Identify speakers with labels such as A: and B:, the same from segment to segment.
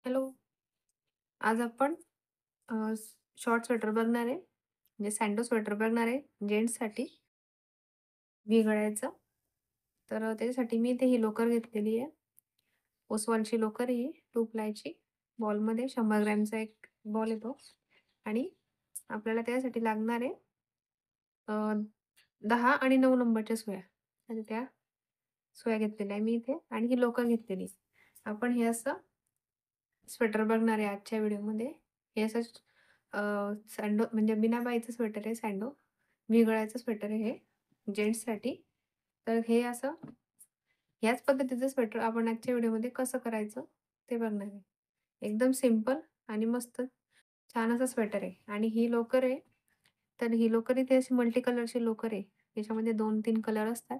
A: Hello. आज आपण short sweater बघणार आहे. म्हणजे सँडो स्वेटर बघणार आहे जेंट्ससाठी व्ही-गळ्याचं. त्याच्यासाठी मी इथे ही लोकर घेतलेली आहे. ओसवालची लोकर ही 2 प्लायची. बॉलमध्ये 100 ग्रॅमचा एक बॉल येतो आणि आपल्याला त्यासाठी लागणार आहे अ, 10 आणि 9 नंबरच्या सुया. आणि त्या सुया घेतलेल्या आहे मी इथे आणि ही लोकर घेतलेली. आपण हे असं स्वेटर बघणार आहे आजच्या व्हिडिओमध्ये. हे असं सँडो म्हणजे बिना बाईचं स्वेटर आहे सँडो. व्ही-गळ्याचं स्वेटर आहे हे जेंट्ससाठी. तर हे असं ह्याच पद्धतीचं स्वेटर आपण आजच्या व्हिडिओमध्ये कसं करायचं ते बघणार आहे. एकदम सिंपल आणि मस्त छान असं स्वेटर आहे आणि ही लोकर आहे. तर ही लोकर इथे अशी मल्टी कलरची लोकर आहे. त्याच्यामध्ये 2-3 कलर असतात.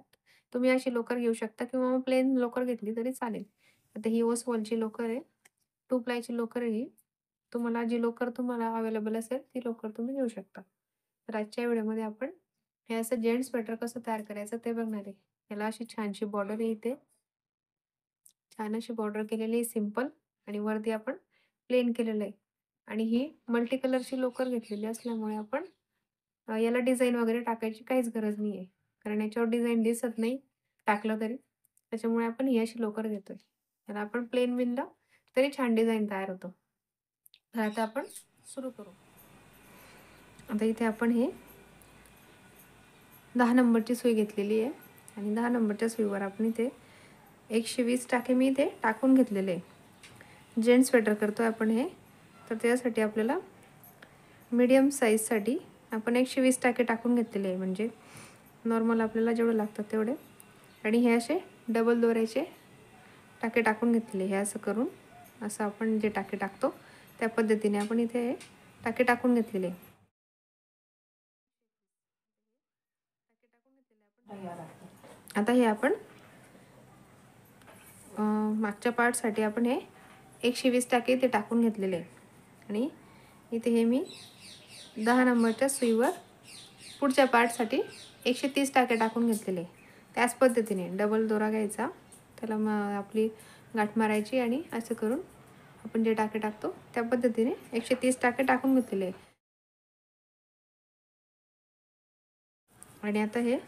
A: तुम्ही अशी लोकर घेऊ शकता किंवा मग प्लेन लोकर घेतली तरी चालेल. आता ही ओसवलची लोकर आहे. 2 प्लायची लोकर आहे ही. तुम्हाला जी लोकर तुम्हाला अवेलेबल असेल ती लोकर तुम्ही घेऊ शकता. तर आजच्या व्हिडिओमध्ये आपण हे असं जेंट्स स्वेटर कसं तयार करायचं ते बघणार आहे. याला अशी छानशी बॉर्डर आहे इथे. छान अशी बॉर्डर केलेली आहे सिंपल आणि वरती आपण प्लेन केलेलं आहे. आणि ही मल्टी कलरची लोकर घेतलेली असल्यामुळे आपण याला डिझाइन वगैरे टाकायची काहीच गरज नाहीये. कारण याच्यावर डिझाइन दिसत नाही टाकलं तरी. त्याच्यामुळे आपण ही अशी लोकर घेतोय. त्याला आपण प्लेन विणलं तरी छान डिझाइन तयार होतं. तर आता आपण सुरू करू. आता इथे आपण हे 10 नंबरची सुई घेतलेली आहे आणि 10 नंबरच्या सुईवर आपण इथे 120 टाके मी इथे टाकून घेतलेले आहे. जेंट्स स्वेटर करतोय आपण हे. तर त्यासाठी आपल्याला मीडियम साईजसाठी आपण 120 टाके टाकून घेतलेले आहे. म्हणजे नॉर्मल आपल्याला जेवढं लागतात तेवढे. आणि हे असे डबल दोऱ्याचे टाके टाकून घेतलेले. हे असं करून असं आपण जे टाके टाकतो त्या पद्धतीने आपण इथे टाके टाकून घेतलेले. आता हे आपण मागच्या पार्टसाठी आपण हे 120 टाके इथे टाकून घेतलेले आहे. आणि इथे हे मी 10 नंबरच्या सुईवर पुढच्या पार्टसाठी 130 टाके टाकून घेतलेले. त्याच पद्धतीने डबल दोरा घ्यायचा, त्याला मग आपली गाठ मारायची आणि असं करून आपण जे टाके टाकतो त्या पद्धतीने 130 टाके टाकून घेतलेले. आणि आता हे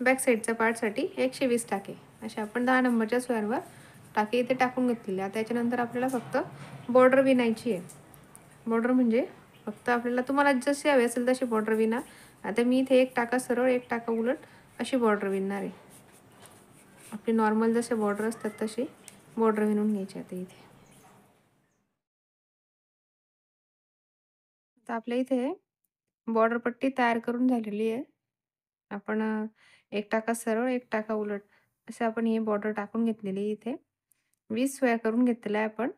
A: बॅक साईडच्या पार्टसाठी 120 टाके असे आपण 10 नंबरच्या सुयांवर टाके इथे टाकून घेतलेले. आता त्याच्यानंतर आपल्याला फक्त बॉर्डर विणायची आहे. बॉर्डर म्हणजे फक्त आपल्याला तुम्हाला जशी हवी असेल तशी बॉर्डर विणा. आता मी इथे एक टाका सरळ एक टाका उलट अशी बॉर्डर विणणार आहे. आपली नॉर्मल जसे बॉर्डर असतात तशी बॉर्डर विणून घ्यायची. आता इथे आता आपल्या इथे बॉर्डर पट्टी तयार करून झालेली आहे. आपण एक टाका सरळ एक टाका उलट असे आपण ही बॉर्डर टाकून घेतलेली इथे 20 सुया करून घेतलेल्या आहे आपण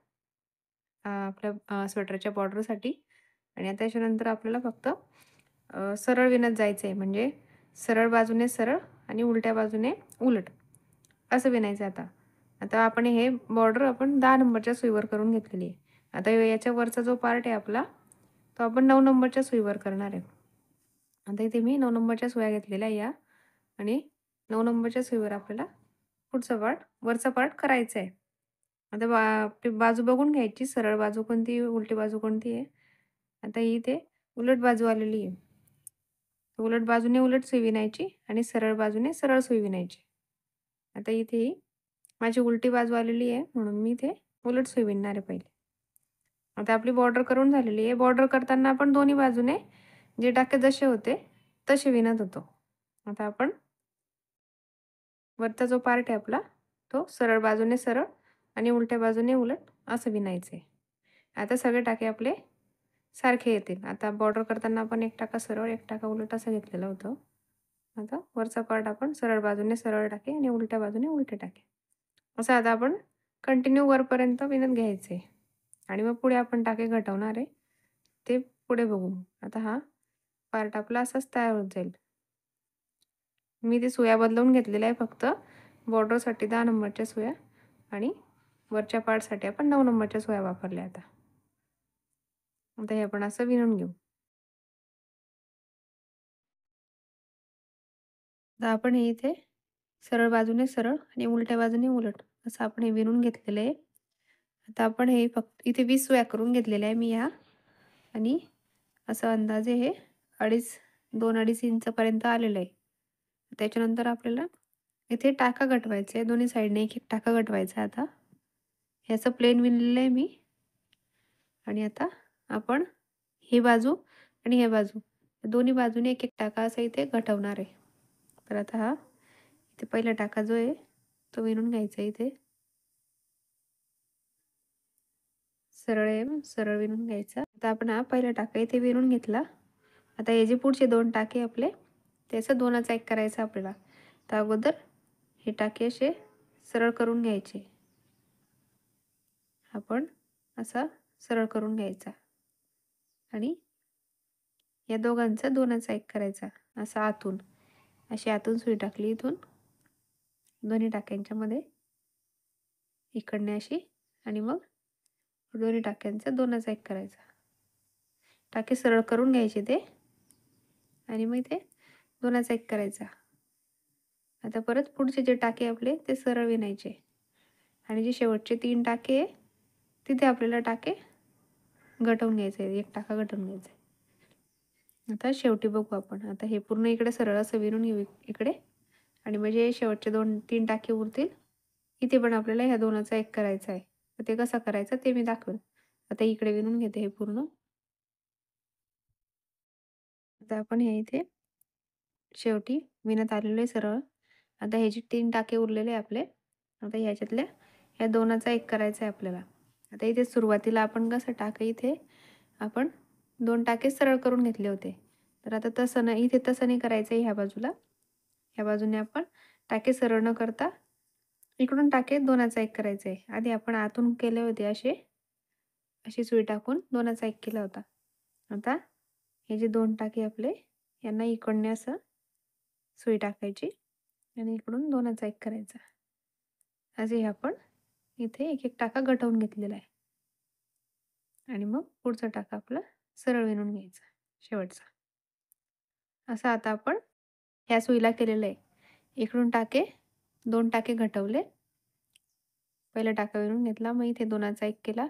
A: आपल्या स्वेटरच्या बॉर्डरसाठी. आणि आता त्याच्यानंतर आपल्याला फक्त सरळ विणत जायचं आहे. म्हणजे सरळ बाजूने सरळ आणि उलट्या बाजूने उलट असं विणायचं आहे. आता आता आपण हे बॉर्डर आपण 10 नंबरच्या सुईवर करून घेतलेली आहे. आता याच्या वरचा जो पार्ट आहे आपला तो आपण 9 नंबरच्या सुईवर करणार आहे. आता इथे मी 9 नंबरच्या सुया घेतलेल्या या आणि 9 नंबरच्या सुईवर आपल्याला पुढचा पार्ट वरचा पार्ट करायचा आहे. आता आपली बाजू बघून घ्यायची, सरळ बाजू कोणती आहे, उलटी बाजू कोणती आहे. आता ही इथे उलट बाजू आलेली आहे. उलट बाजूने उलट सुई विणायची आणि सरळ बाजूने सरळ सुई विणायची. आता इथे ही माझी उलटी बाजू आलेली आहे म्हणून मी इथे उलट सुई विणणार आहे पहिले. आता आपली बॉर्डर करून झालेली आहे. बॉर्डर करताना आपण दोन्ही बाजूने जे टाके जसे होते तसे विणत होतो. आता आपण वरचा जो पार्ट आहे आपला तो सरळ बाजूने सरळ आणि उलट्या बाजूने उलट असं विणायचं आहे. आता सगळे टाके आपले सारखे येतील. आता बॉर्डर करताना आपण एक टाका सरळ एक टाका उलट असं घेतलेलं होतं. आता वरचा पार्ट आपण सरळ बाजूने सरळ टाके आणि उलट्या बाजूने उलटे टाके असं आता आपण कंटिन्यू वरपर्यंत विणत घ्यायचं आहे. आणि मग पुढे आपण टाके घटवणार आहे ते पुढे बघू. आता हा पार्ट आपला असाच तयार होत जाईल. मी ते सुया बदलवून घेतलेल्या आहे फक्त बॉर्डरसाठी 10 नंबरच्या सुया आणि वरच्या पार्टसाठी आपण 9 नंबरच्या सुया वापरल्या. आता हे आपण असं विणून घेऊ. आता आपण हे इथे सरळ बाजूने सरळ आणि उलट्या बाजूने उलट असं आपण हे विणून घेतलेलं आहे. आता आपण हे फक्त इथे 20 सुया करून घेतलेल्या आहे मी ह्या. आणि असं अंदाजे हे 2.5 इंचपर्यंत आलेलं आहे. त्याच्यानंतर आपल्याला इथे टाका गटवायचा आहे. दोन्ही साईडने एक एक टाका गटवायचा आहे आता. हे असं प्लेन विणलेलं आहे मी. आणि आता आपण ही बाजू आणि ही बाजू दोन्ही बाजूने एक एक टाका असा इथे गटवणार आहे. तर आता हा इथे पहिला टाका जो आहे तो विणून घ्यायचा इथे. सरळ विणून घ्यायचा. आता आपण हा पहिला टाका इथे विणून घेतला. आता हे जे पुढचे 2 टाके आपले ते असं 2चा 1 करायचा आपल्याला. तर अगोदर हे टाके असे सरळ करून घ्यायचे. आपण असा सरळ करून घ्यायचा आणि या दोघांचा 2चा 1 करायचा. असा आतून, अशी आतून सुई टाकली इथून दोन्ही टाक्यांच्या मध्ये इकडने अशी आणि मग दोन्ही टाक्यांचा 2चा 1 करायचा. टाके सरळ करून घ्यायचे ते आणि मग इथे 2चा 1 करायचा. आता परत पुढचे जे टाके आपले ते सरळ विणायचे आणि जे शेवटचे 3 टाके आहे तिथे आपल्याला टाके गटवून घ्यायचे. एक टाका गटवून घ्यायचा. आता शेवटी बघू आपण. आता हे पूर्ण इकडे सरळ असं विणून घेऊ इकडे आणि म्हणजे शेवटचे 2-3 टाके उरतील. इथे पण आपल्याला ह्या 2चा 1 करायचा आहे. तर ते कसा करायचा ते मी दाखवेल. आता इकडे विणून घेते हे पूर्ण. आता आपण हे इथे शेवटी विणत आलेलो आहे सरळ. आता हे जे 3 टाके उरलेले आपले, आता ह्याच्यातल्या ह्या 2चा 1 करायचा आहे आपल्याला. आता इथे सुरुवातीला आपण कसं टाके इथे आपण 2 टाके सरळ करून घेतले होते. तर आता तसं नाही, इथे तसं नाही करायचं आहे ह्या बाजूला. ह्या बाजूने आपण टाके सरळ न करता इकडून टाके 2चा 1 करायचे आहे. आधी आपण आतून केले होते अशी सुई टाकून 2चा 1 केला होता. आता हे जे 2 टाके आपले यांना इकडने असं सुई टाकायची आणि इकडून 2चा 1 करायचा. असे आपण इथे एक एक टाका गटवून घेतलेला आहे. आणि मग पुढचा टाका आपला सरळ विणून घ्यायचा शेवटचा. असं आता आपण ह्या सुईला केलेलं आहे. इकडून 2 टाके घटवले. पहिला टाका विणून घेतला, मग इथे 2चा 1 केला.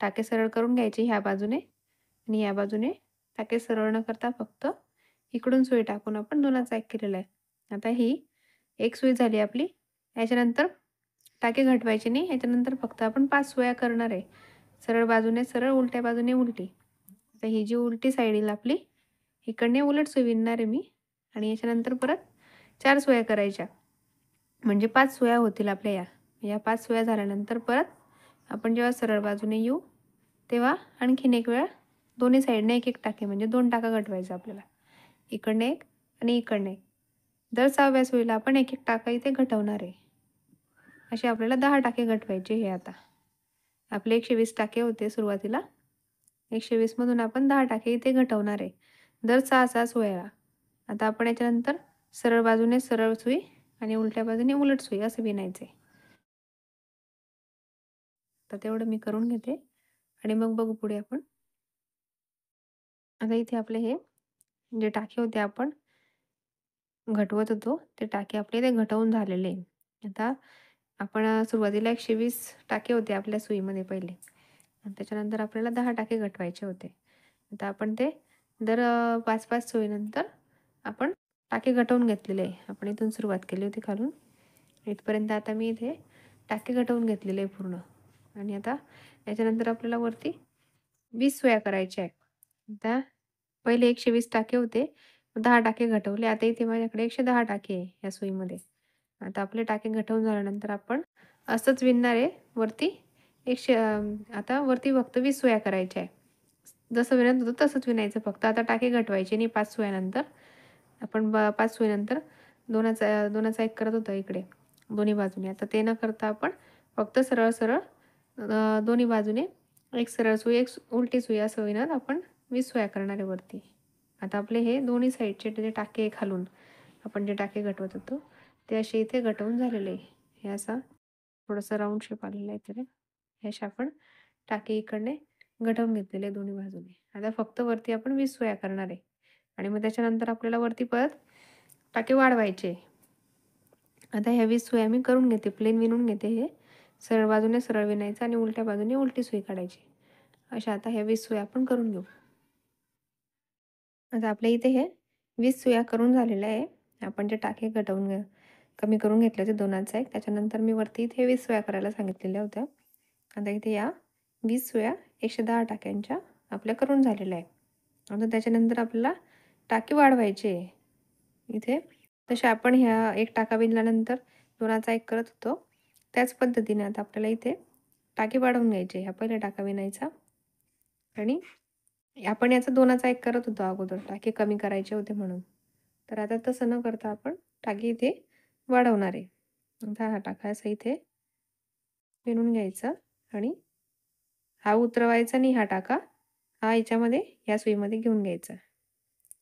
A: टाके सरळ करून घ्यायचे ह्या बाजूने आणि या बाजूने टाके सरळ न करता फक्त इकडून सुई टाकून आपण 2चा 1 केलेला आहे. आता ही एक सुई झाली आपली. याच्यानंतर टाके घटवायचे नाही. याच्यानंतर फक्त आपण 5 सुया करणार आहे. सरळ बाजूने सरळ, उलट्या बाजूने उलटी. आता ही जी उलटी साईड येईल आपली, इकडने उलट सुई विणणार आहे मी आणि याच्यानंतर परत 4 सुया करायच्या. म्हणजे 5 सुया होतील आपल्या या 5 सुया झाल्यानंतर परत आपण जेव्हा सरळ बाजूने येऊ तेव्हा आणखीन एक वेळा दोन्ही साईडने एक एक टाके म्हणजे 2 टाका गटवायचा आपल्याला. इकडने एक आणि इकडने एक. दर 6व्या सुईला आपण एक एक टाका इथे घटवणार आहे. असे आपल्याला 10 टाके घटवायचे हे आता. आपले 120 टाके होते सुरुवातीला. 120 मधून आपण 10 टाके इथे घटवणार आहे. दर 6-6 सुया. आता आपण याच्यानंतर सरळ बाजूने सरळ सुई आणि उलट्या बाजूने उलट सुई असं विणायचे. तर तेवढं मी करून घेते आणि मग बघू पुढे आपण. आता इथे आपले हे जे टाके होते आपण घटवत होतो ते टाके आपले ते घटवून झालेले. आता आपण सुरुवातीला 120 टाके होते आपल्या सुईमध्ये पहिले आणि त्याच्यानंतर आपल्याला 10 टाके घटवायचे होते. आता आपण ते दर 5-5 सुईनंतर आपण टाके घटवून घेतलेले आहे. आपण इथून सुरुवात केली होती खालून इथपर्यंत. आता मी इथे टाके घटवून घेतलेले आहे पूर्ण आणि आता याच्यानंतर आपल्याला वरती 20 सुया करायच्या आहे. आता पहिले 120 टाके होते, 10 टाके घटवले. आता इथे माझ्याकडे 110 टाके आहे या सुईमध्ये. आता आपले टाके घटवून झाल्यानंतर आपण असंच विणणार आहे वरती. आता वरती फक्त 20 सुया करायच्या आहे. जसं विणत होतो तसंच विणायचं फक्त. आता टाके घटवायचे नाही 5 सुयानंतर. आपण 5 सुईनंतर 2चा 1 करत होतो इकडे दोन्ही बाजूने. आता ते न करता आपण फक्त सरळ सरळ दोन्ही बाजूने एक सरळ सुई एक उलटी सुई असं विणत आपण 20 सुया करणार आहे वरती. आता आपले हे दोन्ही साईडचे जे टाके खालून आपण जे टाके घटवत होतो ते असे इथे घटवून झालेले आहे. हे असा थोडासा राऊंड शेप आलेला आहे त्याला. हे असे आपण टाके इकडने घटवून घेतलेले दोन्ही बाजूने. आता फक्त वरती आपण 20 सुया करणार आहे आणि मग त्याच्यानंतर आपल्याला वरती परत टाके वाढवायचे. आता ह्या 20 सुया मी करून घेते, प्लेन विणून घेते हे. सरळ बाजूने सरळ विणायचं आणि उलट्या बाजूने उलटी सुई काढायची. अशा आता ह्या 20 सुया आपण करून घेऊ. आता आपल्या इथे हे 20 सुया करून झालेल्या आहे. आपण जे टाके कमी करून घेतले होते 2चा 1. त्याच्यानंतर मी वरती इथे 20 सुया करायला सांगितलेल्या होत्या. आता इथे या 20 सुया 110 टाक्यांच्या आपल्या करून झालेल्या आहे. आता त्याच्यानंतर आपल्याला टाके वाढवायचे आहे. इथे तसे आपण ह्या 1 टाका विणल्यानंतर 2चा 1 करत होतो. त्याच पद्धतीने आता आपल्याला इथे टाके वाढवून घ्यायचे. हा पहिला टाका विणायचा आणि आपण याचा 2चा 1 करत होतो अगोदर, टाके कमी करायचे होते म्हणून. तर आता तसं न करता आपण टाके इथे वाढवणार आहे. आता हा टाका असा इथे विणून घ्यायचा आणि हा उतरवायचा आणि हा टाका हा याच्यामध्ये या सुईमध्ये घेऊन घ्यायचा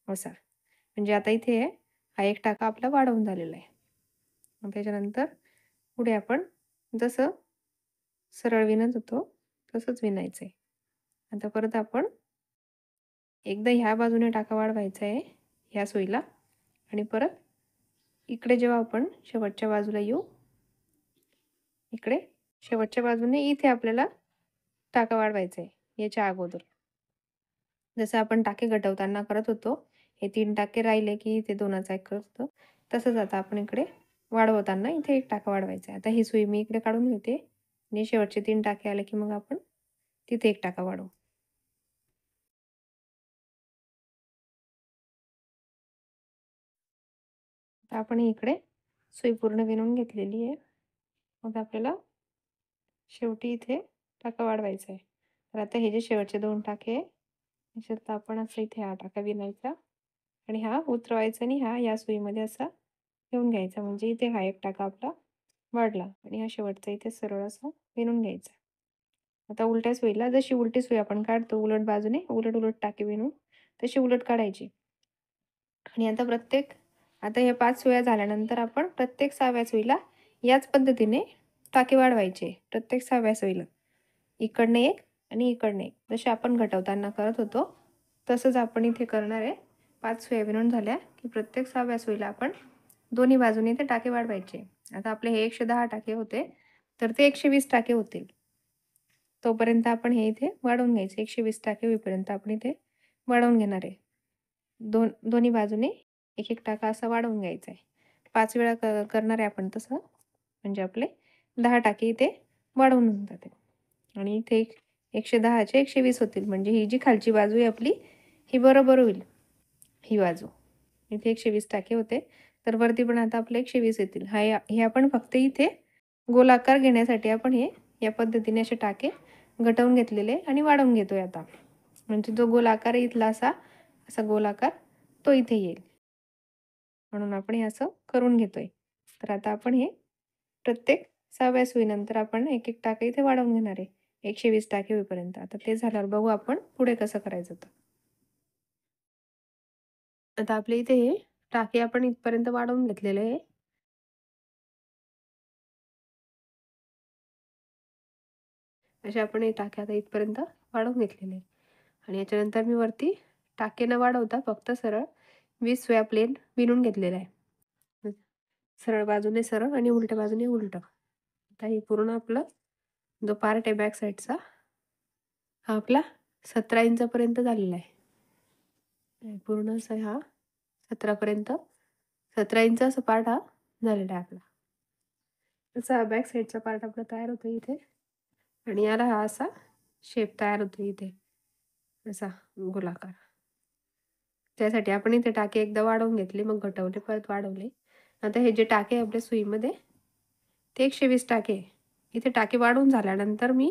A: असा. म्हणजे आता इथे हा 1 टाका आपला वाढवून झालेला आहे. मग त्याच्यानंतर पुढे आपण जसं सरळ विणत होतो तसंच विणायचं आहे. आता परत आपण एकदा ह्या बाजूने टाका वाढवायचा आहे ह्या सुईला आणि परत इकडे जेव्हा आपण शेवटच्या बाजूला येऊ, इकडे शेवटच्या बाजूने इथे आपल्याला टाका वाढवायचा आहे याच्या अगोदर. जसं आपण टाके घटवताना करत होतो, हे 3 टाके राहिले की इथे 2चा 1 करत होतो. तसंच आता आपण इकडे वाढवताना इथे 1 टाका वाढवायचा आहे. आता ही सुई मी इकडे काढून घेते आणि शेवटचे 3 टाके आले की मग आपण तिथे 1 टाका वाढवू. आता आपण इकडे सुई पूर्ण विणून घेतलेली आहे. मग आपल्याला शेवटी इथे टाका वाढवायचा आहे. तर आता हे जे शेवटचे 2 टाके आहे, त्याच्यात आपण असं इथे हा टाका विणायचा आणि हा उतरवायचा आणि हा या सुईमध्ये असा घेऊन घ्यायचा. म्हणजे इथे हा 1 टाका आपला वाढला आणि हा शेवटचा इथे सरळ असा विणून घ्यायचा. आता उलट्या सुईला जशी उलटी सुई आपण काढतो उलट बाजूने उलट-उलट टाके विणून तशी उलट काढायची. आणि आता हे 5 सुया झाल्यानंतर आपण प्रत्येक 6व्या सुईला याच पद्धतीने टाके वाढवायचे. प्रत्येक 6व्या सुईला. इकडनं 1 आणि इकडनं 1. जसे आपण घटवताना करत होतो, तसंच आपण इथे करणार आहे. 5 सुया विणून झाल्या की प्रत्येक 6व्या सुईला आपण दोन्ही बाजूने ते टाके वाढवायचे. आता आपले हे 110 टाके होते, तर ते 120 टाके होतील. तोपर्यंत आपण हे इथे वाढवून घ्यायचे. 120 टाके होईपर्यंत आपण इथे वाढवून घेणार आहे. दोन्ही बाजूने 1-1 टाका असा वाढवून घ्यायचा आहे. 5 वेळा करणार आहे आपण तसं. म्हणजे आपले 10 टाके इथे वाढवून होऊन जातील. आणि इथे 110चे 120 होतील. म्हणजे ही जी खालची बाजू आहे आपली, ही बरोबर होईल. ही बाजू. इथे 120 टाके होते. तर वरती पण आता आपले 120 येतील. हे आपण फक्त इथे गोलाकार घेण्यासाठी आपण या पद्धतीने असे टाके घटवून घेतलेले आणि वाढवून घेतोय आता. म्हणजे जो गोल आकार आहे इथला असा गोल आकार तो इथे येईल. म्हणून आपण हे असं करून घेतोय. तर आता आपण हे प्रत्येक 6व्या सुईनंतर आपण 1-1 टाके इथे वाढवून घेणार आहे. 120 टाके होईपर्यंत. आता ते झाल्यावर बघू आपण पुढे कसं करायचं तर. आता आपल्या इथे हे टाके आपण इथपर्यंत वाढवून घेतलेले आहे. असे आपण हे टाके आता इथपर्यंत वाढवून घेतलेले आहे. आणि याच्यानंतर मी वरती टाके न वाढवता फक्त सरळ 20 सुया प्लेन विणून घेतलेला आहे. सरळ बाजूने सरळ आणि उलट्या बाजूने उलटं. आता हे पूर्ण आपलं जो पार्ट आहे बॅक साईडचा हा आपला 17 इंचापर्यंत झालेला आहे. पूर्ण असा हा 17 इंच असा पार्ट हा झालेला आहे आपला. तसा बॅक साईडचा पार्ट आपला तयार होतो इथे आणि याला हा असा शेप तयार होतो इथे असा गोलाकार. त्यासाठी आपण इथे टाके एकदा वाढवून घेतले, मग घटवले, परत वाढवले. आता हे जे टाके आपल्या सुईमध्ये ते 120 टाके. इथे टाके वाढवून झाल्यानंतर मी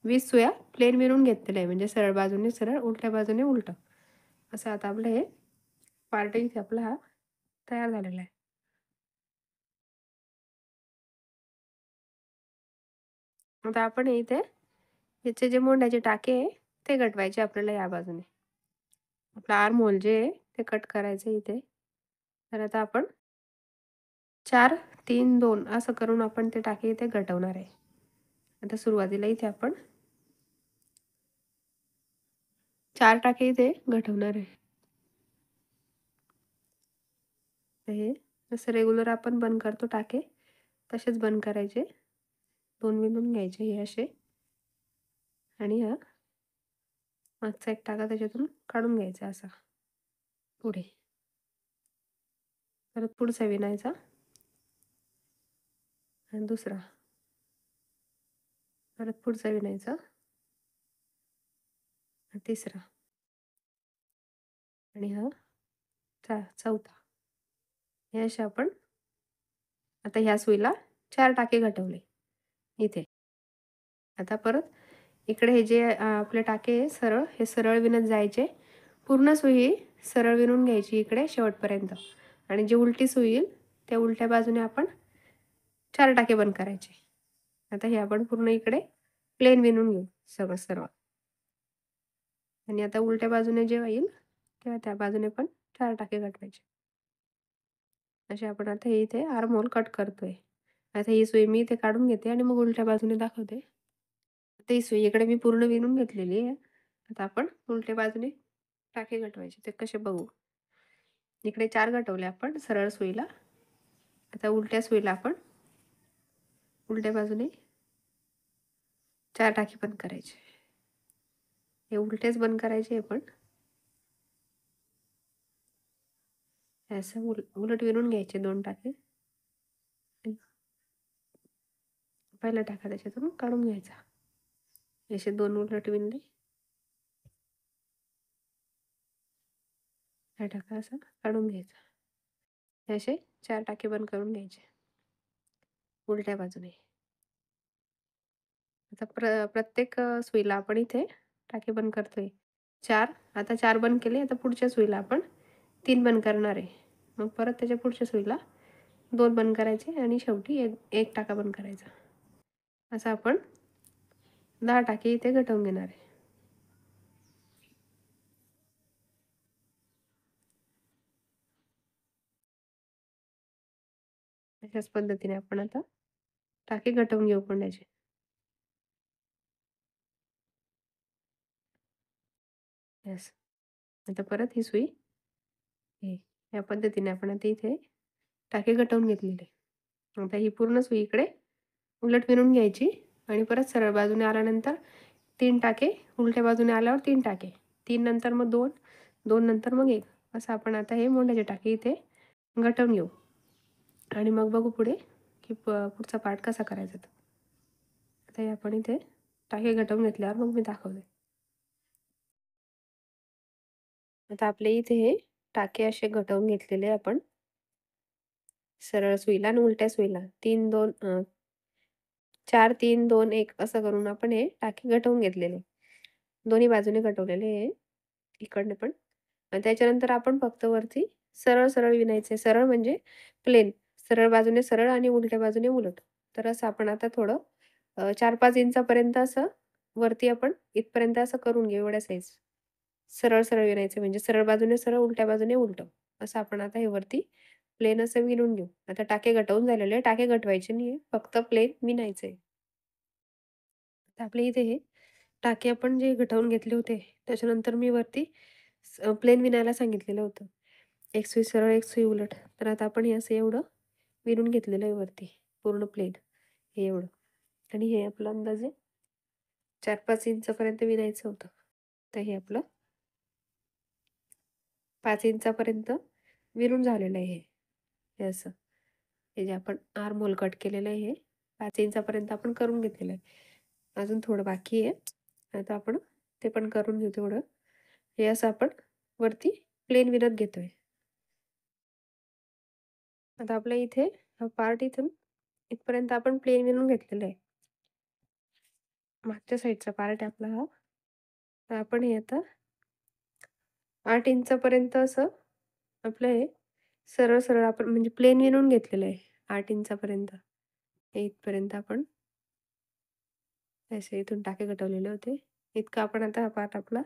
A: 20 सुया प्लेन विणून घेतलेले आहे. म्हणजे सरळ बाजूने सरळ, उलट्या बाजूने उलटं. असं आता आपलं हे पार्ट इथे आपला हा तयार झालेला आहे. आता आपण इथे याचे जे मोंड्याचे टाके आहे ते घटवायचे आपल्याला या बाजूने. आपलं आर्म होल जे आहे ते कट करायचं इथे. तर आता आपण 4, 3, 2 असं करून आपण ते टाके इथे घटवणार आहे. आता सुरुवातीला इथे आपण 4 टाके इथे घटवणार आहे. हे जसं रेग्युलर आपण बंद करतो टाके तसेच बंद करायचे 2 विणून घ्यायचे हे असे आणि हा मागचा एक टाका त्याच्यातून काढून घ्यायचा असा पुढे. परत पुढचा विणायचा आणि दुसरा. परत पुढचा विणायचा आणि तिसरा आणि हा चौथा. हे असे आपण आता ह्या सुईला 4 टाके घटवले इथे. आता परत इकडे हे जे आपले टाके आहे सरळ, हे सरळ विणत जायचे. पूर्ण सुई सरळ विणून घ्यायची इकडे शेवटपर्यंत आणि जी उलटी सुई येईल त्या उलट्या बाजूने आपण 4 टाके बंद करायचे. आता हे आपण पूर्ण इकडे प्लेन विणून घेऊ सगळं सर्व आणि आता उलट्या बाजूने जेव्हा येईल तेव्हा त्या बाजूने पण 4 टाके घटवायचे. असे आपण आता हे इथे आर्महोल कट करतोय. आता ही सुई मी इथे काढून घेते आणि मग उलट्या बाजूने दाखवते. आता ही सुई इकडे मी पूर्ण विणून घेतलेली आहे. आता आपण उलट्या बाजूने टाके घटवायचे ते कसे बघू. इकडे 4 घटवले आपण सरळ सुईला. आता उलट्या सुईला आपण उलट्या बाजूने 4 टाके बंद करायचे. हे उलटेच बंद करायचे पण असं उलट विणून घ्यायचे 2 टाके. पहिला टाका त्याच्यातून काढून घ्यायचा. असे 2 उलट विणले. हा टाका असा काढून घ्यायचा. असे 4 टाके बंद करून घ्यायचे उलट्या बाजूने. आता प्रत्येक सुईला आपण इथे टाके बंद करतोय 4. आता 4 बंद केले. आता पुढच्या सुईला आपण 3 बंद करणार आहे. मग परत त्याच्या पुढच्या सुईला 2 बंद करायचे आणि शेवटी एक टाका बंद करायचा. असं आपण 10 टाके इथे घटवून घेणार आहे. अशाच पद्धतीने आपण आता टाके घटवून घेऊ कोंड्याचे. यस. आता परत ही सुई हे या पद्धतीने आपण आता इथे टाके घटवून घेतलेले. आता ही पूर्ण सुई इकडे उलट विणून घ्यायची आणि परत सरळ बाजूने आल्यानंतर 3 टाके, उलट्या बाजूने आल्यावर 3 टाके, 3 नंतर मग 2, 2 नंतर मग 1 असं आपण आता हे मोंड्याचे टाके इथे घटवून घेऊ आणि मग बघू पुढे की पुढचा पार्ट कसा करायचा. आता हे आपण इथे टाके घटवून घेतल्यावर मग मी दाखवते. आता आपले इथे हे टाके असे घटवून घेतलेले आपण सरळ सुईला आणि उलट्या सुईला 4 3 2 1 असं करून आपण हे टाके घटवून घेतलेले. दोन्ही बाजूने घटवलेले आहे इकडनं पण. आणि त्याच्यानंतर आपण फक्त वरती सरळ सरळ विणायचे. सरळ म्हणजे प्लेन. सरळ बाजूने सरळ आणि उलट्या बाजूने उलट. तर असं आपण आता थोडं 4-5 इंचापर्यंत असं वरती आपण इथपर्यंत असं करून घेऊ एवढ्या साईज. सरळ सरळ विणायचं म्हणजे सरळ बाजूने सरळ, उलट्या बाजूने उलटं. असं आपण आता हे वरती प्लेन असं विणून घेऊ. आता टाके घटवून झालेले आहे. टाके घटवायचे नाहीये. फक्त प्लेन विणायचंय. आता आपल्या इथे हे टाके आपण जे घटवून घेतले होते, त्याच्यानंतर मी वरती प्लेन विणायला सांगितलेलं होतं. एक सुई सरळ, एक सुई उलट. तर आता आपण हे असं एवढं विणून घेतलेलं आहे वरती पूर्ण प्लेन हे एवढं. आणि हे आपलं अंदाजे 4-5 इंचापर्यंत विणायचं होतं. तर हे आपलं 5 इंचापर्यंत विणून झालेलं आहे हे. हे असं. हे जे आपण आर्महोल कट केलेलं आहे हे 5 इंचापर्यंत आपण करून घेतलेलं आहे. अजून थोडं बाकी आहे. आता आपण ते पण करून घेऊ तेवढं. हे असं आपण वरती प्लेन विणत घेतोय. आता आपल्या इथे हा पार्ट इथून इथपर्यंत आपण प्लेन विणून घेतलेलं आहे. मागच्या साईडचा पार्ट आहे आपला हा. तर आपण हे आता 8 इंचापर्यंत असं आपलं हे सरळ सरळ आपण म्हणजे प्लेन विणून घेतलेलं आहे 8 इंचापर्यंत. हे इथपर्यंत आपण असे इथून टाके घटवलेले होते. इतकं आपण आता हा पार्ट आपला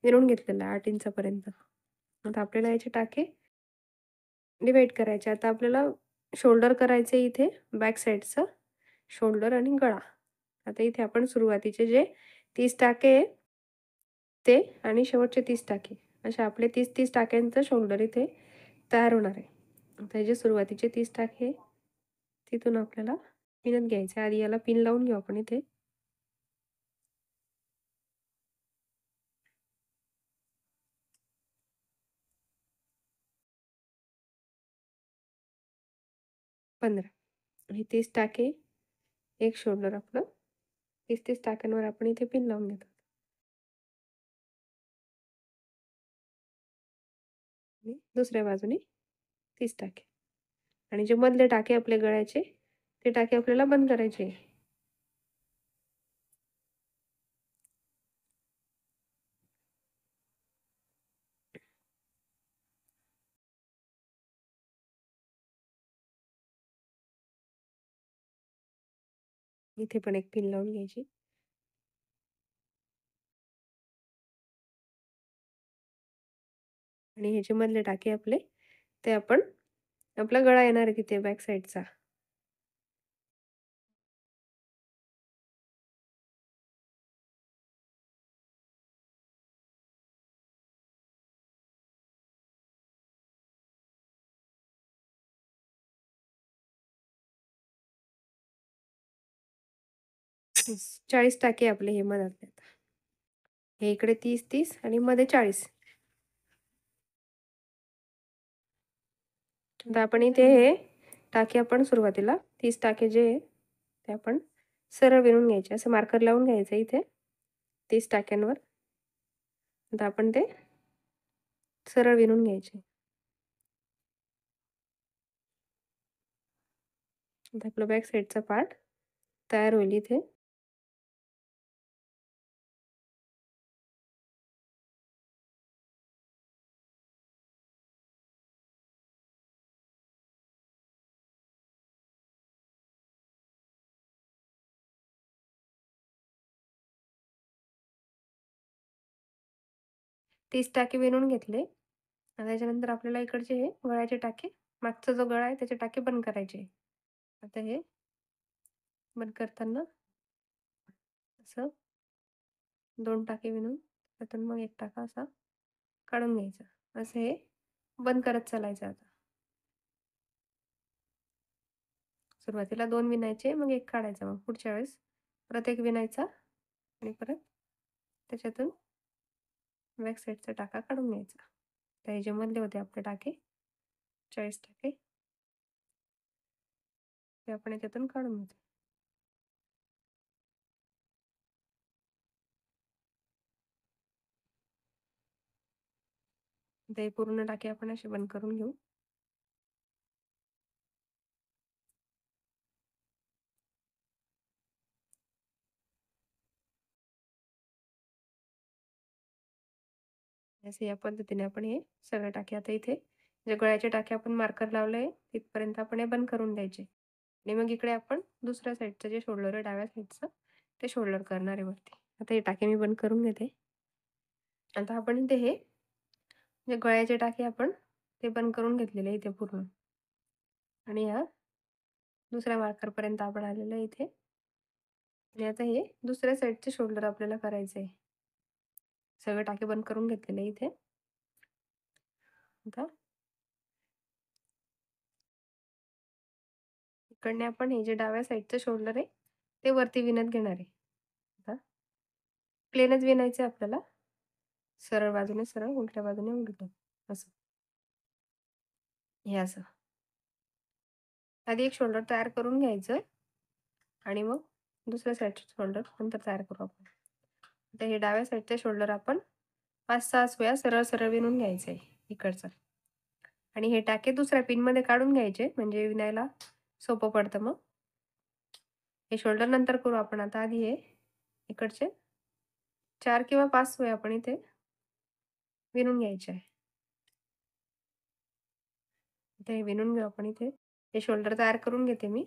A: विणून घेतलेला आहे 8 इंचापर्यंत. आता आपल्याला याचे टाके डिवाइड करायचे. आता आपल्याला शोल्डर करायचं इथे बॅक साईडचं शोल्डर आणि गळा. आता इथे आपण सुरुवातीचे जे 30 टाके आहे ते आणि शेवटचे 30 टाके असे आपले 30-30 टाक्यांचं शोल्डर इथे तयार होणार आहे. आता जे सुरुवातीचे 30 टाके तिथून आपल्याला पिनच घ्यायचं आधी याला पिन लावून घेऊ आपण इथे. 15 आणि 30 टाके एक शोल्डर आपलं. 30-30 टाक्यांवर आपण इथे पिन लावून घेतो. आणि दुसऱ्या बाजूने 30 टाके आणि जे मधले टाके आपले गळ्याचे ते टाके आपल्याला बंद करायचे. इथे पण एक पिन लावून घ्यायची. आणि हे जे मधले टाके आपले ते आपण आपला गळा येणार आहे तिथे बॅक साईडचा. तीस 40 टाके आपले हे मधातले आता. हे इकडे 30-30 आणि मध्ये 40. आता आपण इथे हे टाके आपण सुरुवातीला 30 टाके जे आहे ते आपण सरळ विणून घ्यायचे. असं मार्कर लावून घ्यायचं इथे 30 टाक्यांवर. आता आपण ते सरळ विणून घ्यायचे. आता आपला बॅक साईडचा पार्ट तयार होईल इथे. तीस टाके विणून घेतले. आणि त्याच्यानंतर आपल्याला इकडचे हे गळ्याचे टाके मागचा जो गळा आहे त्याचे टाके बंद करायचे. आता हे बंद करताना असं 2 टाके विणून त्यातून मग 1 टाका असा काढून घ्यायचा. असं हे बंद करत चालायचं आता. सुरुवातीला 2 विणायचे, मग 1 काढायचा. मग पुढच्या वेळेस परत 1 विणायचा आणि परत त्याच्यातून बॅक साईडचा टाका काढून घ्यायचा. तर हे जे मधले होते आपले टाके 40 टाके ते आपण याच्यातून काढून घ्यायचे. ते पूर्ण टाके आपण असे बंद करून घेऊ. असे या पद्धतीने आपण हे सगळे टाके आता इथे जे गळ्याचे टाके आपण मार्कर लावलंय तिथपर्यंत आपण हे बंद करून द्यायचे. आणि मग इकडे आपण दुसऱ्या साईडचं जे शोल्डर आहे डाव्या साईडचं ते शोल्डर करणार आहे वरती. आता हे टाके मी बंद करून घेते. आता आपण इथे हे जे गळ्याचे टाके आपण ते बंद करून घेतलेले इथे पूर्ण. आणि ह्या दुसऱ्या मार्करपर्यंत आपण आलेलो आहे इथे. आणि आता हे दुसऱ्या साईडचे शोल्डर आपल्याला करायचे आहे. सगळे टाके बंद करून घेतलेले इथे. आता इकडने आपण हे जे डाव्या साईडचं शोल्डर आहे ते वरती विणत घेणार आहे. आता प्लेनच विणायचं आहे आपल्याला. सरळ बाजूने सरळ, उलट्या बाजूने उलटं असं. हे असं. आधी एक शोल्डर तयार करून घ्यायचं आणि मग दुसऱ्या साईडचे शोल्डर नंतर तयार करू आपण. आता हे डाव्या साईडचे शोल्डर आपण 5-6 वेळा सरळ सरळ विणून घ्यायचं आहे इकडचं. आणि हे टाके दुसऱ्या पिनमध्ये काढून घ्यायचे म्हणजे विणायला सोपं पडतं मग. हे शोल्डर नंतर करू आपण. आता आधी हे इकडचे 4 किंवा 5 वेळा आपण इथे विणून घ्यायचे आहे. इथे हे विणून घेऊ आपण इथे. हे शोल्डर तयार करून घेते मी.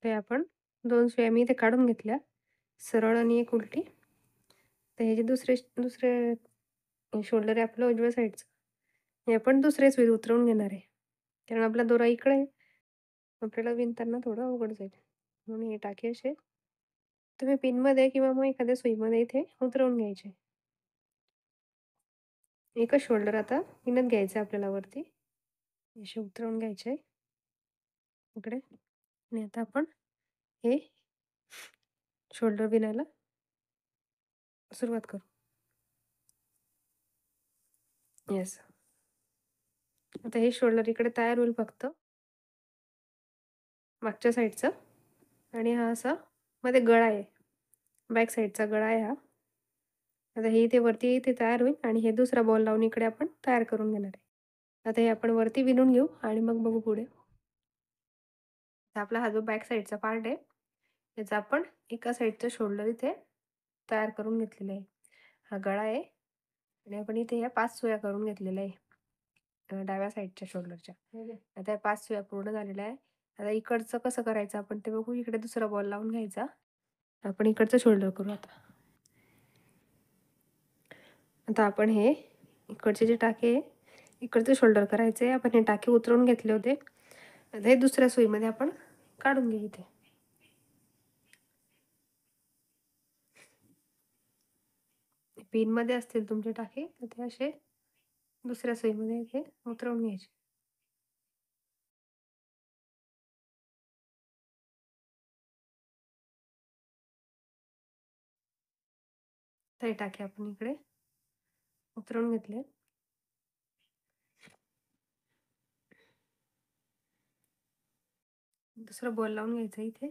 A: ते आपण 2 सुया मी इथे काढून घेतल्या. सरळ आणि एक उलटी. तर हे जे दुसरे शोल्डर आहे आपलं उजव्या साईडचं हे आपण दुसरे सुई उतरवून घेणार आहे. कारण आपला दोरा इकडे आहे. आपल्याला विणताना थोडं अवघड जाईल. म्हणून हे टाके असे तुम्ही पिनमध्ये किंवा मग एखाद्या सुईमध्ये इथे उतरवून घ्यायचे. एकच शोल्डर आता विणत घ्यायचं आहे आपल्याला वरती. असे उतरवून घ्यायचे इकडे आणि आता आपण हे शोल्डर विणायला सुरुवात करू. येस. आता हे शोल्डर इकडे तयार होईल फक्त मागच्या साईडचं आणि हा असा मध्ये गळा आहे. बॅक साईडचा गळा आहे हा. आता हे इथे वरती इथे तयार होईल आणि हे दुसरा बॉल लावून इकडे आपण तयार करून घेणार आहे. आता हे आपण वरती विणून घेऊ आणि मग बघू पुढे. आता आपला हा जो बॅक साईडचा पार्ट आहे, त्याचा आपण एका साईडचं शोल्डर इथे तयार करून घेतलेलं आहे. हा गळा आहे आणि आपण इथे ह्या 5 सुया करून घेतलेल्या आहे. डाव्या साईडच्या शोल्डरच्या. आता या 5 सुया पूर्ण झालेल्या आहे. आता इकडचं कसं करायचं आपण ते बघू. इकडे दुसरा बॉल लावून घ्यायचा. आपण इकडचं शोल्डर करू आता. आता आपण हे इकडचे जे टाके आहे, इकडचे शोल्डर करायचे आहे. आपण हे टाके उतरवून घेतले होते. आता हे दुसऱ्या सुईमध्ये आपण काढून घेऊ इथे. पिनमध्ये असतील तुमचे टाके तर ते असे दुसऱ्या सुईमध्ये इथे उतरवून घ्यायचे. तर हे टाके आपण इकडे उतरवून घेतले. दुसरा बॉल लावून घ्यायचा इथे.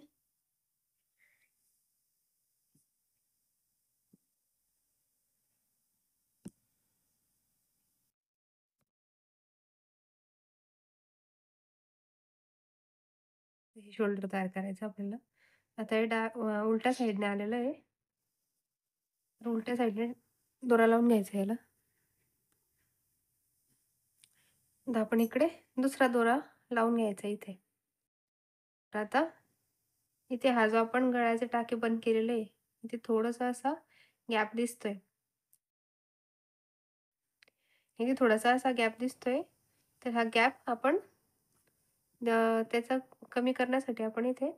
A: हे शोल्डर तयार करायचं आपल्याला. आता हे उलट्या साईडने आलेलं आहे. तर उलट्या साईडने दोरा लावून घ्यायचा याला. आता आपण इकडे दुसरा दोरा लावून घ्यायचा इथे. तर आता इथे हा जो आपण गळ्याचे टाके बंद केलेले आहे, इथे थोडासा असा गॅप दिसतोय. इथे थोडासा असा गॅप दिसतोय. तर हा गॅप आपण त्याचा कमी करण्यासाठी आपण इथे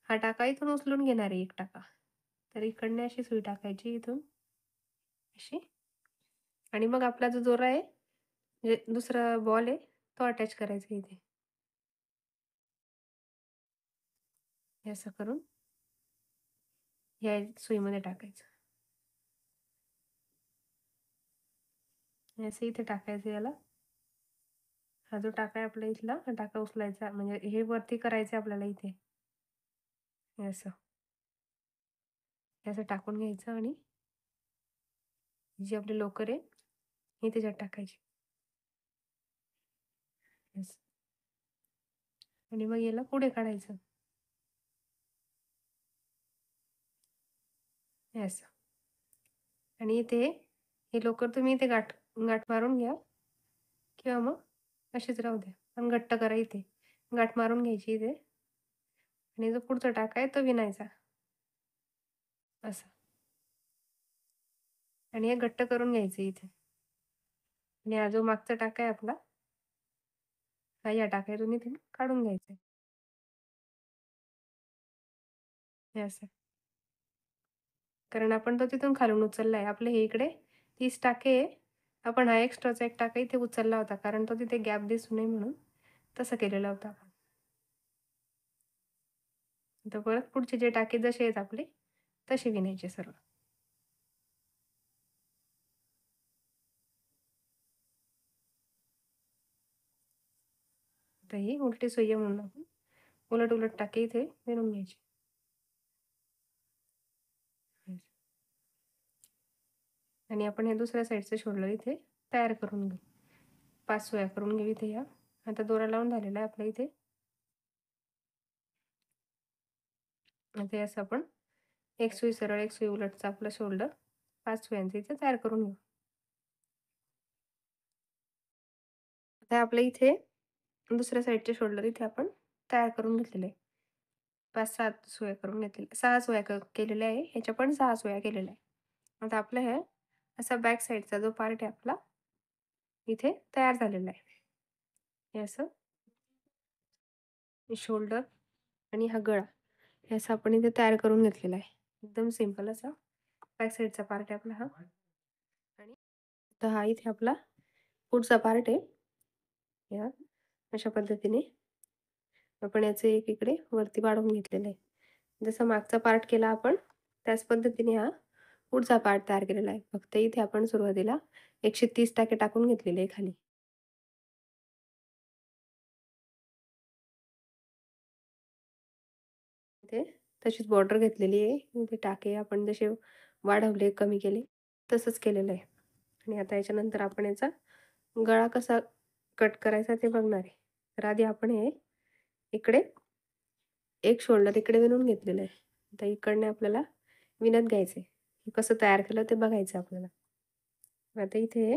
A: हा टाका इथून उचलून घेणार आहे, एक टाका. तर इकडनं अशी सुई टाकायची इथून अशी आणि मग आपला जो दोरा आहे म्हणजे दुसरा बॉल आहे तो अटॅच करायचा इथे. हे असं करून या सुईमध्ये टाकायचं. हे असं इथे टाकायचं याला. हा जो टाका आहे आपला इथला, हा टाका उचलायचा म्हणजे हे वरती करायचं आपल्याला इथे. हे असं. हे असं टाकून घ्यायचं आणि जी आपली लोकर आहे ही त्याच्यात टाकायची. असं. आणि मग याला पुढे काढायचं. हे असं. आणि इथे हे लोकर तुम्ही इथे गाठ गाठ मारून घ्या किंवा मग अशीच राहू द्या. पण घट्ट करा इथे. गाठ मारून घ्यायची इथे आणि जो पुढचा टाका आहे तो विणायचा. असं. आणि हे घट्ट करून घ्यायचं इथे. आणि हा जो मागचा टाका आहे आपला, हा या टाक्यातून इथून काढून घ्यायचा आहे. हे असं. कारण आपण तो तिथून खालून उचलला आहे. आपले हे इकडे 30 टाके आहे. आपण हा एक्स्ट्राचा एक टाका इथे उचलला होता कारण तो तिथे गॅप दिसू नये म्हणून तसं केलेलं होतं आपण. तर परत पुढचे जे टाके जसे आहेत आपले तसे विणायचे सर्व. आता ही उलटी सुई आहे म्हणून आपण उलट उलट टाके इथे विणून घ्यायचे. आणि आपण हे दुसऱ्या साईडचं शोल्डर इथे तयार करून घेऊ. 5 सुया करून घेऊ इथे या. आता दोरा लावून झालेला आहे आपल्या इथे. आता असं आपण एक सुई सरळ एक सुई उलटचा आपलं शोल्डर 5 सुयांचं इथे तयार करून घेऊ. आता आपल्या इथे दुसऱ्या साईडचे शोल्डर इथे आपण तयार करून घेतलेले आहे. 5-7 सुया करून घेतलेल्या 6 सुया केलेल्या आहे. ह्याच्या पण 6 सुया केलेल्या आहे. आता आपलं हे असा बॅक साईडचा जो पार्ट आहे आपला इथे तयार झालेला आहे. हे असं शोल्डर आणि हा गळा हे असं आपण इथे तयार करून घेतलेला आहे. एकदम सिंपल असा बॅक साईडचा पार्ट आहे आपला हा. आणि तर हा इथे आपला पुढचा पार्ट आहे. या अशा पद्धतीने आपण याचे एक इकडे वरती वाढवून घेतलेलं आहे. जसा मागचा पार्ट केला आपण, त्याच पद्धतीने हा पुढचा पार्ट तयार केलेला आहे. फक्त इथे आपण सुरुवातीला 130 टाके टाकून घेतलेले आहे खाली. इथे तशीच बॉर्डर घेतलेली आहे. इथे टाके आपण जसे वाढवले, कमी केले, तसंच केलेलं आहे. आणि आता याच्यानंतर आपण याचा गळा कसा कट करायचा ते बघणार आहे. तर आधी आपण हे इकडे एक शोल्डर इकडे विणून घेतलेलं आहे. आता इकडनं आपल्याला विणत घ्यायचं आहे. हे कसं तयार केलं ते बघायचं आपल्याला. आता इथे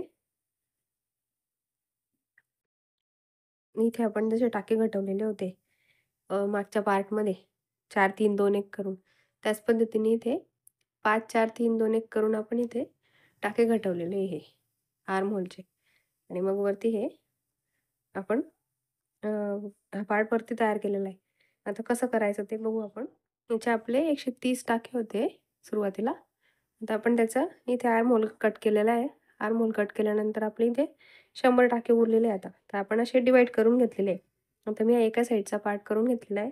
A: आपण जसे टाके घटवलेले होते मागच्या पार्टमध्ये 4, 3, 2, 1 करून, त्याच पद्धतीने इथे 5, 4, 3, 2, 1 करून आपण इथे टाके घटवलेले हे आर्म होलचे. आणि मग वरती हे आपण हा पार्ट वरती तयार केलेला आहे. आता कसं करायचं ते बघू आपण. याचे आपले 130 टाके होते सुरुवातीला. आता आपण त्याचा इथे आर्म होल कट केलेला आहे. आर्म होल कट केल्यानंतर आपले इथे 100 टाके उरलेले आहे आता. तर आपण असे डिवाईड करून घेतलेले आहे. आता मी एका साईडचा पार्ट करून घेतलेला आहे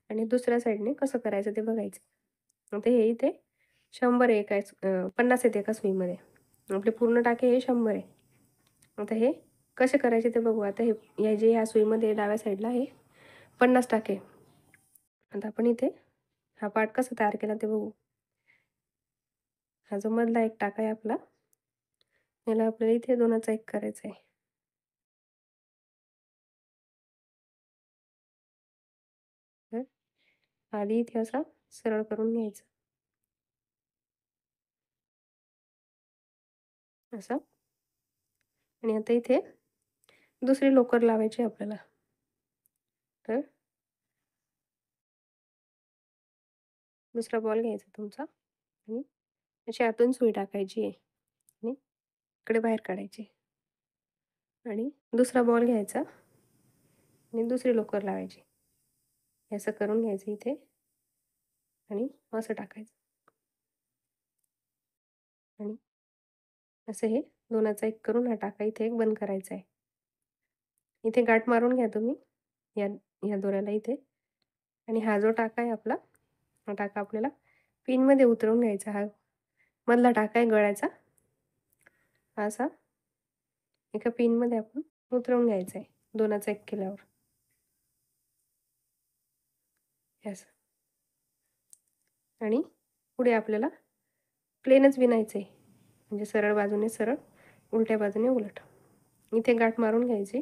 A: आणि दुसऱ्या साईडने कसं करायचं ते बघायचं. आता हे इथे 100 आहे 50 आहेत एका सुईमध्ये. आपले पूर्ण टाके हे 100 आहे. आता हे कसे करायचे ते बघू. आता हे ह्या सुईमध्ये डाव्या साईडला हे 50 टाके. आता आपण इथे हा पार्ट कसा तयार केला ते बघू. हा जो मधला एक टाका आहे आपला, याला आपल्याला इथे 2चा 1 करायचा आहे. तर आधी इथे असा सरळ करून घ्यायचा असं. आणि आता इथे दुसरी लोकर लावायची आपल्याला. तर दुसरा बॉल घ्यायचा तुमचा आणि अशी आतून सुई टाकायची आहे आणि इकडे बाहेर काढायची आणि दुसरा बॉल घ्यायचा आणि दुसरी लोकर लावायची. असं करून घ्यायचं इथे आणि असं टाकायचं आणि असं हे 2चा 1 करून हा टाका इथे एक बंद करायचा आहे. इथे गाठ मारून घ्या तुम्ही या या दोऱ्याला इथे. आणि हा जो टाका आहे आपला, हा टाका आपल्याला पिनमध्ये उतरवून घ्यायचा. हा मधला टाका आहे गळ्याचा, हा असा एका पिनमध्ये आपण उतरवून घ्यायचा आहे 2चा 1 केल्यावर. असं. आणि पुढे आपल्याला प्लेनच विणायचं आहे. म्हणजे सरळ बाजूने सरळ, उलट्या बाजूने उलट. इथे गाठ मारून घ्यायची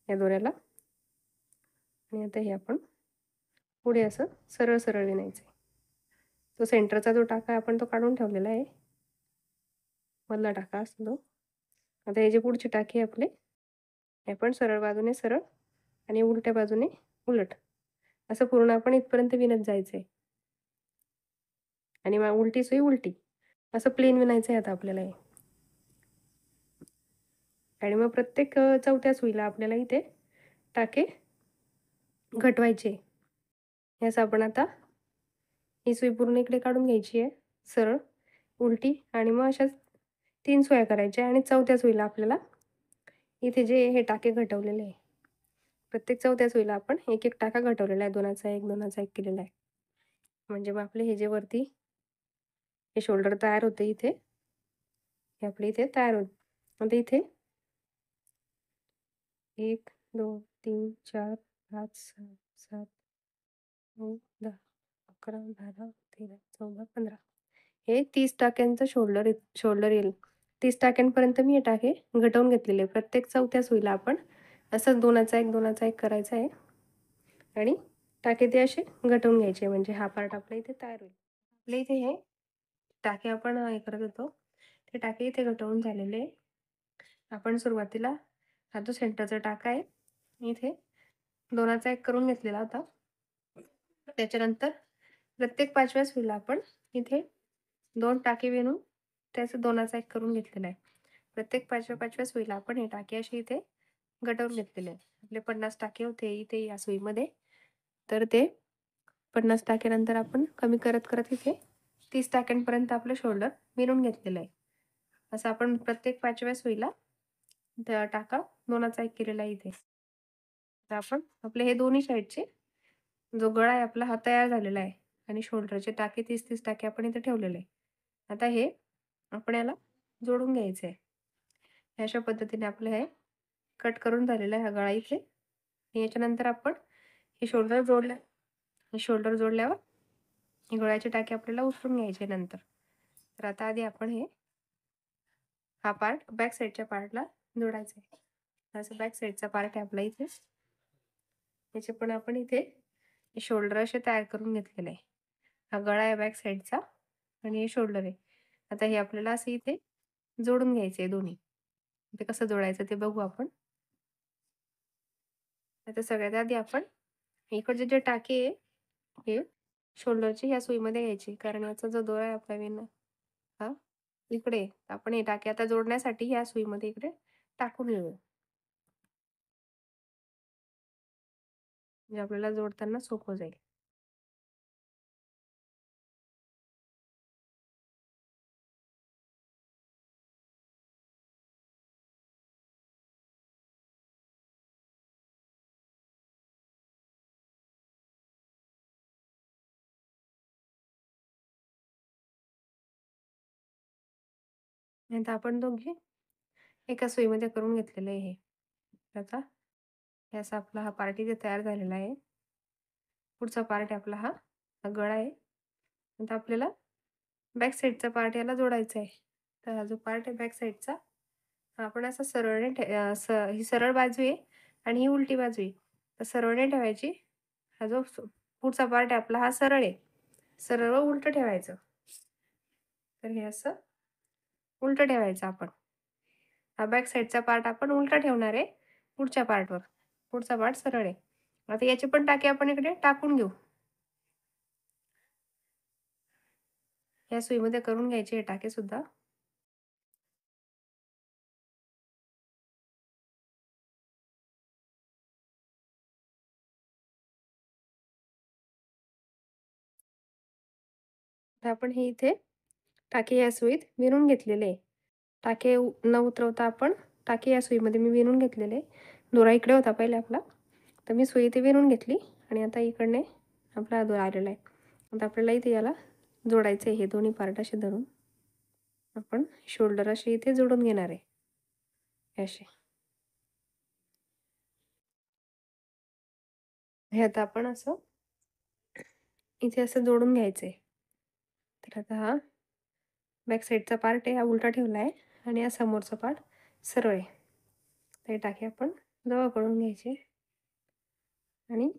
A: या दोऱ्याला आणि आता हे आपण पुढे असं सरळ सरळ विणायचं आहे. तो सेंटरचा जो टाका आहे आपण तो काढून ठेवलेला आहे. मधला टाका असतो तो. आता हे जे पुढचे टाके आपले, हे पण सरळ बाजूने सरळ आणि उलट्या बाजूने उलट. असं पूर्ण आपण इथपर्यंत विणत जायचं आहे. आणि मग उलटी सुई उलटी. असं प्लेन विणायचं आहे आता आपल्याला हे. आणि मग प्रत्येक चौथ्या सुईला आपल्याला इथे टाके घटवायचे. याचं आपण आता ही सुई पूर्ण इकडे काढून घ्यायची आहे सरळ, उलटी आणि मग अशाच 3 सुया करायच्या आणि चौथ्या सुईला आपल्याला इथे जे हे टाके घटवलेले आहे, प्रत्येक चौथ्या सुईला आपण एक एक टाका घटवलेला आहे. 2चा 1, 2चा 1 केलेला आहे. म्हणजे मग आपले हे जे वरती हे शोल्डर तयार होते इथे, हे आपले इथे तयार होते. आता इथे 1, 2, 3, 4, 5, 6, 7, 9, 10, 11, 12, 13, 14, 15 हे 30 टाक्यांचं शोल्डर येईल. 30 टाक्यांपर्यंत मी हे टाके घटवून घेतलेले. प्रत्येक चौथ्या सुईला आपण असंच 2चा 1, 2चा 1 करायचा आहे आणि टाके ते असे घटवून घ्यायचे. म्हणजे हा पार्ट आपल्या इथे तयार होईल. आपल्या इथे हे टाके आपण हे करत होतो, ते टाके इथे घटवून झालेले आहे. आपण सुरुवातीला हा जो सेंटरचा टाका आहे, इथे 2चा 1 करून घेतलेला होता. त्याच्यानंतर प्रत्येक 5व्या सुईला आपण इथे 2 टाके विणून त्याचं 2चा 1 करून घेतलेला आहे. प्रत्येक 5व्या सुईला आपण हे टाके असे इथे घटवून घेतलेले आहे. आपले 50 टाके होते इथे या सुईमध्ये. तर ते 50 टाक्यानंतर आपण कमी करत करत इथे 30 टाक्यांपर्यंत आपलं शोल्डर विणून घेतलेलं आहे. असं आपण प्रत्येक 5व्या सुईला टाका 2चा 1 केलेला आहे इथे. तर आपण आपले हे दोन्ही साइडचे जो गळा आहे आपला हा तयार झालेला आहे आणि शोल्डरचे टाके 30-30 टाके आपण इथे ठेवलेले आहे. आता हे आपण याला जोडून घ्यायचं आहे. अशा पद्धतीने आपलं हे कट करून झालेला आहे हा गळा इथे. आणि याच्यानंतर आपण हे शोल्डर जोडल्यावर हे गळ्याचे टाके आपल्याला उतरून घ्यायचे नंतर. तर आता आधी आपण हा पार्ट बॅक साईडच्या पार्टला जोडायचा आहे. असं बॅक साईडचा पार्ट आहे आपला इथे. याचे पण आपण इथे शोल्डर असे तयार करून घेतलेले आहे. हा गळा आहे बॅक साईडचा आणि हे शोल्डर आहे. आता हे आपल्याला असं इथे जोडून घ्यायचे आहे दोन्ही. ते कसं जोडायचं ते बघू आपण. आता सगळ्यात आधी आपण इकडचे जे टाके आहे हे शोल्डरचे ह्या सुईमध्ये घ्यायचे, कारण याचा जो दोरा आहे आपला मेन हा इकडे आहे. आपण हे टाके आता जोडण्यासाठी ह्या सुईमध्ये इकडे टाकून घेऊ. म्हणजे आपल्याला जोडताना सोपं जाईल. आता आपण दोघे एका सुईमध्ये करून घेतलेलं आहे हे. आता हे असा आपला हा पार्ट इथे तयार झालेला आहे. पुढचा पार्ट आहे आपला हा गळा आहे. आता आपल्याला बॅक साईडचा पार्ट याला जोडायचा आहे. तर हा जो पार्ट आहे बॅक साईडचा हा आपण असा सरळने ही सरळ बाजू आहे आणि ही उलटी बाजू आहे. तर सरळने ठेवायची. हा जो पुढचा पार्ट आहे आपला हा सरळ आहे. सरळ व उलटं ठेवायचं. तर हे असं उलटं ठेवायचं आपण. हा बॅक साईडचा पार्ट आपण उलटा ठेवणार आहे पुढच्या पार्टवर. पुढचा पार्ट सरळ आहे. आता याचे पण टाके आपण इकडे टाकून घेऊ. या सुईमध्ये करून घ्यायचे हे टाके सुद्धा. तर आपण हे इथे टाके या सुईत विणून घेतलेले आहे. टाके न उतरवता आपण टाके या सुईमध्ये मी विणून घेतलेले. दोरा इकडे होता पहिले आपला. तर मी सुई इथे विणून घेतली आणि आता इकडने आपला दोरा आलेला आहे. आता आपल्याला इथे याला जोडायचं आहे. हे दोन्ही पार्ट असे धरून आपण शोल्डर असे इथे जोडून घेणार आहे असे. हे आता आपण असं इथे असं जोडून घ्यायचं आहे. तर आता हा बॅक साईडचा पार्ट आहे हा उलटा ठेवला आहे आणि हा समोरचा पार्ट सरळ आहे. ते टाके आपण जवळ करून घ्यायचे आणि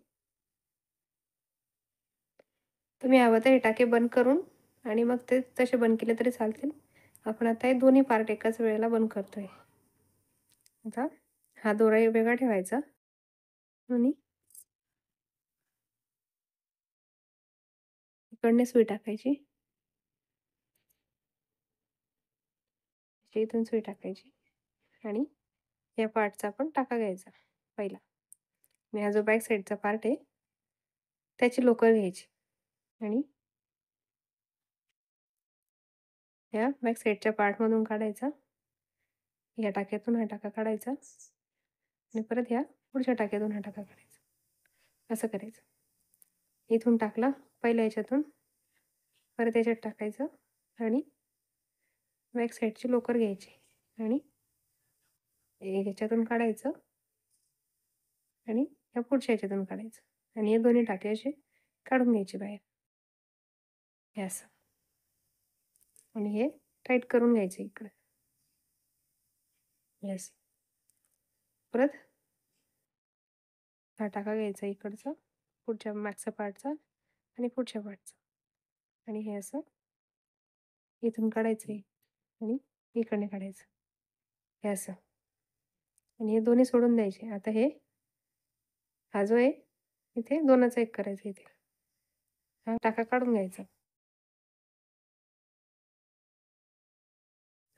A: तुम्ही हवं तर हे टाके बंद करून आणि मग ते तसे बंद केले तरी चालतील. आपण आता हे दोन्ही पार्ट एकाच वेळेला बंद करतोय. आता हा दोरा वेगळा ठेवायचा आणि इकडने सुई टाकायची. इथून सुई टाकायची आणि या पार्टचा आपण टाका घ्यायचा पहिला. आणि हा जो बॅक साईडचा पार्ट आहे त्याची लोकर घ्यायची आणि या बॅक साईडच्या पार्टमधून काढायचा. या टाक्यातून हा टाका काढायचा आणि परत ह्या पुढच्या टाक्यातून हा टाका काढायचा. असं करायचं. इथून टाकला पहिल्या ह्याच्यातून परत याच्यात टाकायचं आणि बॅक साईडची लोकर घ्यायची आणि ह्याच्यातून काढायचं आणि ह्या पुढच्या ह्याच्यातून काढायचं आणि हे दोन्ही टाके असे काढून घ्यायचे बाहेर. हे असं आणि हे टाईट करून घ्यायचं इकडं. येस. परत हा टाका घ्यायचा इकडचा पुढच्या मागच्या पार्टचा आणि पुढच्या पार्टचा आणि हे असं इथून काढायचं आहे आणि इकडने काढायचं हे असं आणि हे दोन्ही सोडून द्यायचे. आता हा जो आहे इथे 2चा 1 करायचा. इथे हा टाका काढून घ्यायचा.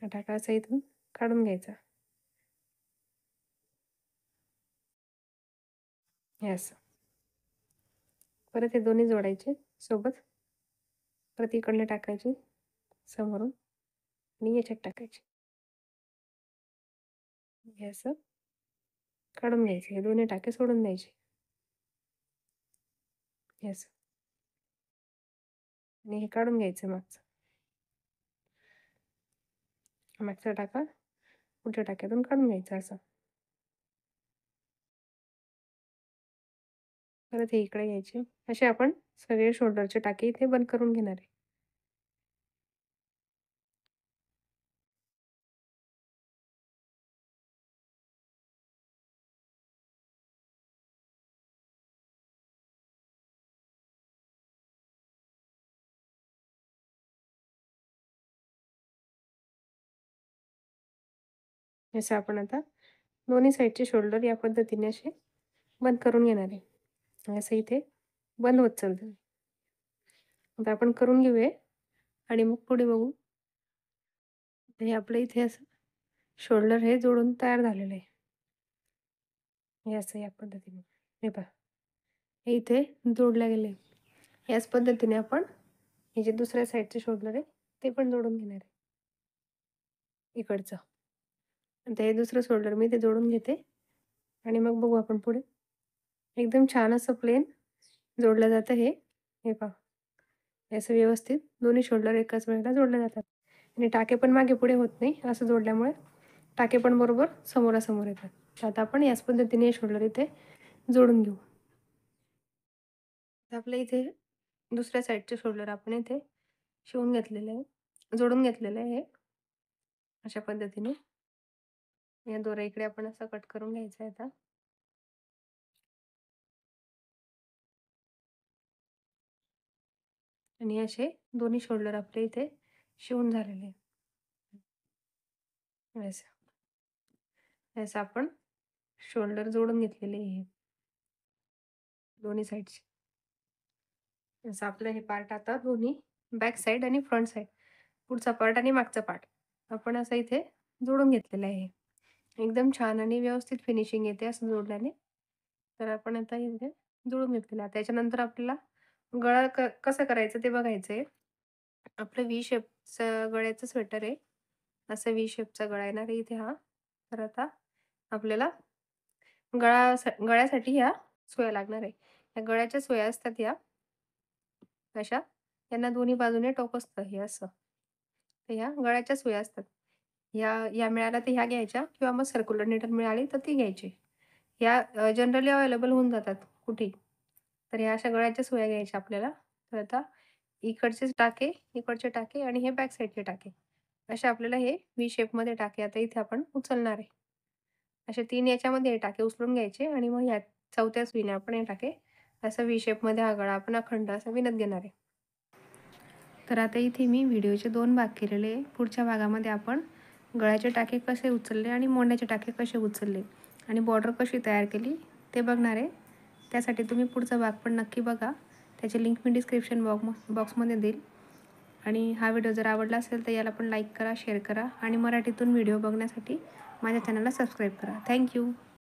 A: हा टाका असा इथून काढून घ्यायचा हे असं. परत हे दोन्ही जोडायचे सोबत. परत इकडने टाकायचे समोरून आणि याच्यात टाकायचे हे असं काढून घ्यायचे. हे दोन्ही टाके सोडून द्यायचे. हे असं आणि हे काढून घ्यायचं मागचं. मागचा टाका पुढच्या टाक्यातून काढून घ्यायचा असं. परत हे इकडे घ्यायचे. असे आपण सगळे शोल्डरचे टाके इथे बंद करून घेणार आहे. असं आपण आता दोन्ही साईडचे शोल्डर या पद्धतीने असे बंद करून घेणार आहे. असं इथे बंद होत चालतं. आता आपण करून घेऊया आणि मग पुढे बघू. हे आपलं इथे असं शोल्डर हे जोडून तयार झालेलं आहे. हे असं या पद्धतीने. हे पहा. हे इथे जोडल्या गेले. याच पद्धतीने आपण हे जे दुसऱ्या साईडचे शोल्डर आहे ते पण जोडून घेणार आहे. इकडचं. आता हे दुसरं शोल्डर मी ते जोडून घेते आणि मग बघू आपण पुढे. एकदम छान असं प्लेन जोडलं जातं हे. हे पहा. हे असं व्यवस्थित दोन्ही शोल्डर एकाच वेळेला जोडले जातात आणि टाके पण मागे पुढे होत नाही. असं जोडल्यामुळे टाके पण बरोबर समोरासमोर येतात. तर आता आपण याच पद्धतीने हे शोल्डर इथे जोडून घेऊ. तर आपल्या इथे दुसऱ्या साईडचे शोल्डर आपण इथे शिवून घेतलेले आहे. जोडून घेतलेलं आहे हे. अशा पद्धतीने. या दोरा इकडे आपण असा कट करून घ्यायचा आहे आता. आणि असे दोन्ही शोल्डर आपले इथे शिवून झालेले आहे. असं आपण शोल्डर जोडून घेतलेले आहे दोन्ही साईडचे. असं आपलं हे पार्ट आता दोन्ही बॅक साईड आणि फ्रंट साईड पुढचा पार्ट आणि मागचा पार्ट आपण असं इथे जोडून घेतलेलं आहे. एकदम छान आणि व्यवस्थित फिनिशिंग येते असं जोडल्याने. तर आपण आता इथे जुळून घेतलेलं आहे. त्याच्यानंतर आपल्याला गळा कसं करायचं ते बघायचं आहे. आपलं व्ही शेपचं गळ्याचं स्वेटर आहे. असं व्ही शेपचा गळा येणार आहे इथे हा. तर आता आपल्याला गळ्यासाठी ह्या सोया लागणार आहे. या गळ्याच्या सोया असतात ह्या अशा. यांना दोन्ही बाजूने टोक असतं हे असं. तर ह्या गळ्याच्या सोया असतात. या मिळाल्या तर ह्या घ्यायच्या किंवा मग सर्क्युलर नीडल मिळाली तर ती घ्यायची. ह्या जनरली अवेलेबल होऊन जातात कुठेही. तर ह्या अशा गळ्याच्या सोया घ्यायच्या आपल्याला. तर आता इकडचेच टाके, इकडचे टाके आणि हे बॅक साईडचे टाके. असे आपल्याला हे व्ही शेपमध्ये टाके आता इथे आपण उचलणार आहे. असे 3 याच्यामध्ये हे टाके उचलून घ्यायचे आणि मग ह्या चौथ्या सुईने आपण हे टाके असं व्ही शेपमध्ये हा गळा आपण अखंड असा विणत घेणार आहे. तर आता इथे मी व्हिडिओचे 2 भाग केलेले आहे. पुढच्या भागामध्ये आपण गळ्याचे टाके कसे उचलले आणि मोंड्याचे टाके कसे उचलले आणि बॉर्डर कशी तयार केली ते बघणार आहे. त्यासाठी तुम्ही पुढचा भाग पण नक्की बघा. त्याची लिंक मी डिस्क्रिप्शन बॉक्समध्ये देईल. आणि हा व्हिडिओ जर आवडला असेल तर याला पण लाईक करा, शेअर करा आणि मराठीतून व्हिडिओ बघण्यासाठी माझ्या चॅनलला सबस्क्राईब करा. थँक्यू.